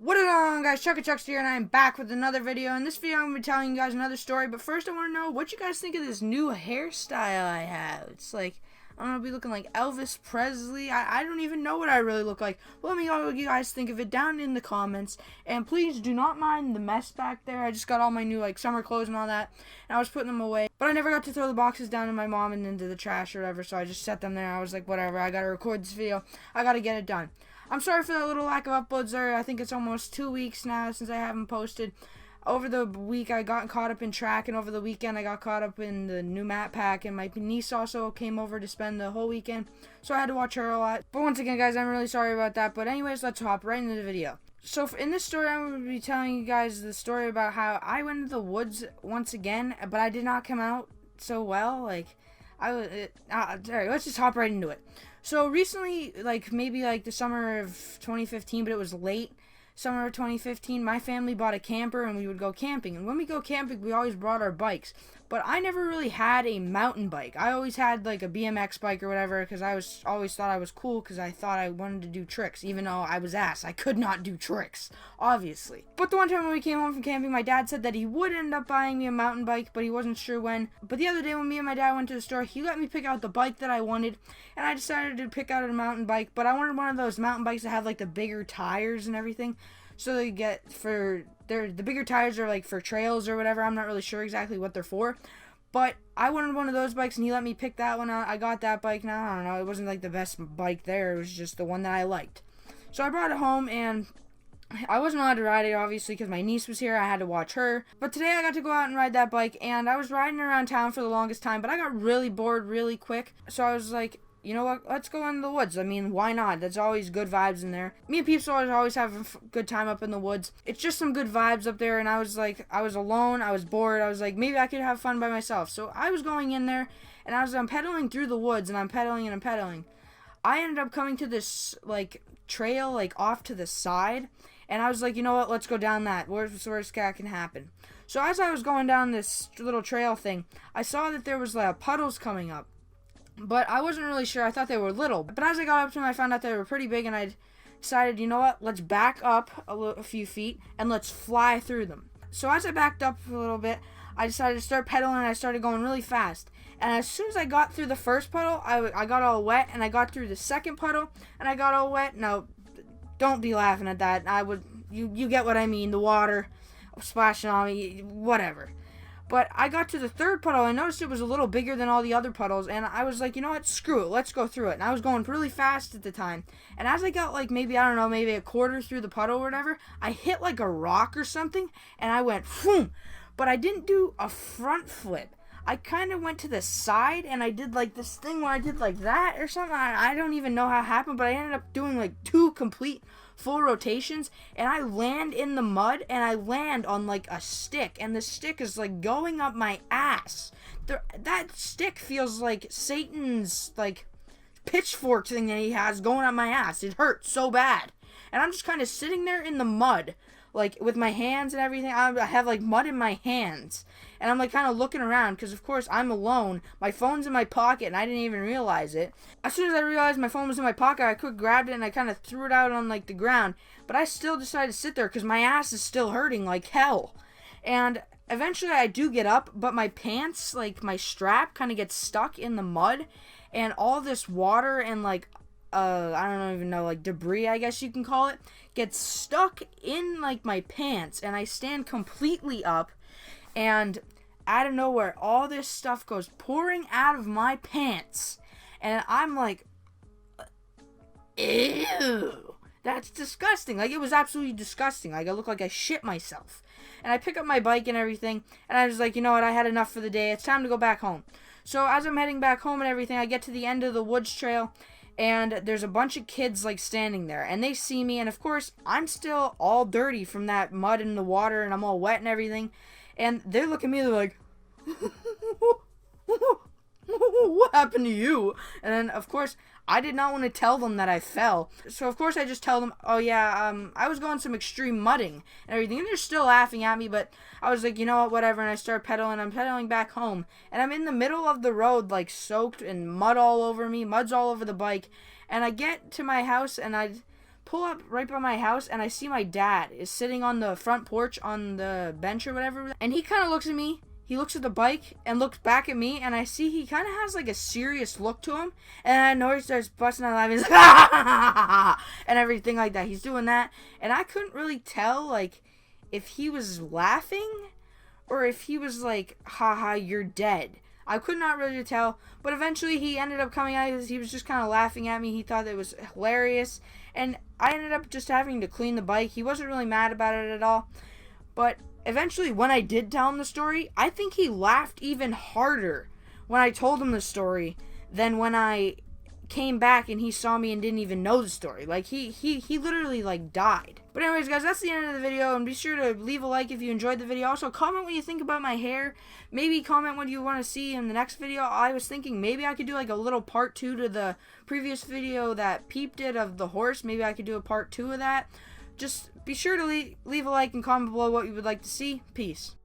What is going on, guys? Chuckster here, and I'm back with another video. In this video, I'm going to be telling you guys another story, but first I want to know what you guys think of this new hairstyle I have. It's like, I'm going to be looking like Elvis Presley. I don't even know what I really look like. Let me know what you guys think of it down in the comments, and please do not mind the mess back there. I just got all my new, summer clothes and all that, and I was putting them away, but I never got to throw the boxes down to my mom and into the trash or whatever, so I just set them there. I was like, whatever, I got to record this video. I got to get it done. I'm sorry for that little lack of uploads there. I think it's almost 2 weeks now since I haven't posted. Over the week, I got caught up in track, and over the weekend, I got caught up in the new map pack, and my niece also came over to spend the whole weekend, so I had to watch her a lot. But once again, guys, I'm really sorry about that. But anyways, let's hop right into the video. So in this story, I'm going to be telling you guys the story about how I went into the woods once again, but I did not come out so well. Alright, let's just hop right into it. So recently, maybe the summer of 2015, but it was late summer of 2015, my family bought a camper and we would go camping. And when we go camping, we always brought our bikes. But I never really had a mountain bike. I always had a BMX bike or whatever, because I always thought I was cool, because I thought I wanted to do tricks, even though I was ass. I could not do tricks, obviously. But the one time when we came home from camping, my dad said that he would end up buying me a mountain bike, but he wasn't sure when. But the other day when me and my dad went to the store, he let me pick out the bike that I wanted, and I decided to pick out a mountain bike. But I wanted one of those mountain bikes that have the bigger tires and everything. So they get the bigger tires are for trails or whatever. I'm not really sure exactly what they're for. But I wanted one of those bikes, and he let me pick that one out. I got that bike now. I don't know. It wasn't the best bike there. It was just the one that I liked. So I brought it home, and I wasn't allowed to ride it, obviously, because my niece was here. I had to watch her. But today I got to go out and ride that bike, and I was riding around town for the longest time, but I got really bored really quick. So I was like, you know what, let's go into the woods. I mean, why not? That's always good vibes in there. Me and Peeps always have a good time up in the woods. It's just some good vibes up there, and I was alone, I was bored, I was like, maybe I could have fun by myself. So I was going in there, and I'm pedaling through the woods, and I'm pedaling and I'm pedaling. I ended up coming to this, trail, off to the side, and I was like, you know what, let's go down that. Where's the worst that can happen? So as I was going down this little trail thing, I saw that there was, puddles coming up. But I wasn't really sure. I thought they were little. But as I got up to them, I found out they were pretty big, and I decided, you know what? Let's back up a few feet, and let's fly through them. So as I backed up a little bit, I decided to start pedaling, and I started going really fast. And as soon as I got through the first puddle, I got all wet, and I got through the second puddle, and I got all wet. No, don't be laughing at that. You get what I mean. The water splashing on me, whatever. But I got to the third puddle, I noticed it was a little bigger than all the other puddles, and I was like, you know what, screw it, let's go through it. And I was going really fast at the time, and as I got maybe a quarter through the puddle or whatever, I hit a rock or something, and I went, boom, but I didn't do a front flip. I kind of went to the side, and I did this thing where I did that or something. I don't even know how it happened, but I ended up doing 2 complete full rotations, and I land in the mud, and I land on a stick, and the stick is going up my ass. That stick feels like Satan's pitchfork thing that he has going up my ass. It hurts so bad, and I'm just kind of sitting there in the mud, with my hands and everything. I have mud in my hands, and I'm kind of looking around, because of course I'm alone. My phone's in my pocket, and I didn't even realize it. As soon as I realized my phone was in my pocket, I quick grabbed it, and I kind of threw it out on the ground. But I still decided to sit there, because my ass is still hurting like hell. And eventually I do get up, but my pants, my strap kind of gets stuck in the mud, and all this water and I don't even know, debris, I guess you can call it, gets stuck in my pants, and I stand completely up, and out of nowhere, all this stuff goes pouring out of my pants, and I'm like, ew, that's disgusting. It was absolutely disgusting. I look like I shit myself. And I pick up my bike and everything, and I was like, you know what, I had enough for the day. It's time to go back home. So as I'm heading back home and everything, I get to the end of the woods trail, and there's a bunch of kids standing there, and they see me, and of course I'm still all dirty from that mud and the water, and I'm all wet and everything, and they look at me, they're like, what happened to you? And then of course I did not want to tell them that I fell, so of course I just tell them, oh yeah, I was going some extreme mudding and everything, and they're still laughing at me, but I was like, you know what, whatever, and I start pedaling. I'm pedaling back home, and I'm in the middle of the road, soaked and mud all over me, mud's all over the bike, and I get to my house, and I pull up right by my house, and I see my dad is sitting on the front porch on the bench or whatever, and he kind of looks at me. He looks at the bike and looks back at me, and I see he kind of has like a serious look to him. And I know he starts busting out laughing, he's like, and everything like that. He's doing that, and I couldn't really tell like if he was laughing or if he was like, haha, you're dead. I could not really tell, but eventually he ended up coming out. He was just kind of laughing at me. He thought it was hilarious, and I ended up just having to clean the bike. He wasn't really mad about it at all, but eventually, when I did tell him the story, I think he laughed even harder when I told him the story than when I came back and he saw me and didn't even know the story. Like, he literally, like, died. But anyways, guys, that's the end of the video, and be sure to leave a like if you enjoyed the video. Also, comment what you think about my hair. Maybe comment what you want to see in the next video. I was thinking maybe I could do, like, a little part 2 to the previous video that Peep did of the horse. Maybe I could do a part 2 of that. Just be sure to leave a like and comment below what you would like to see. Peace.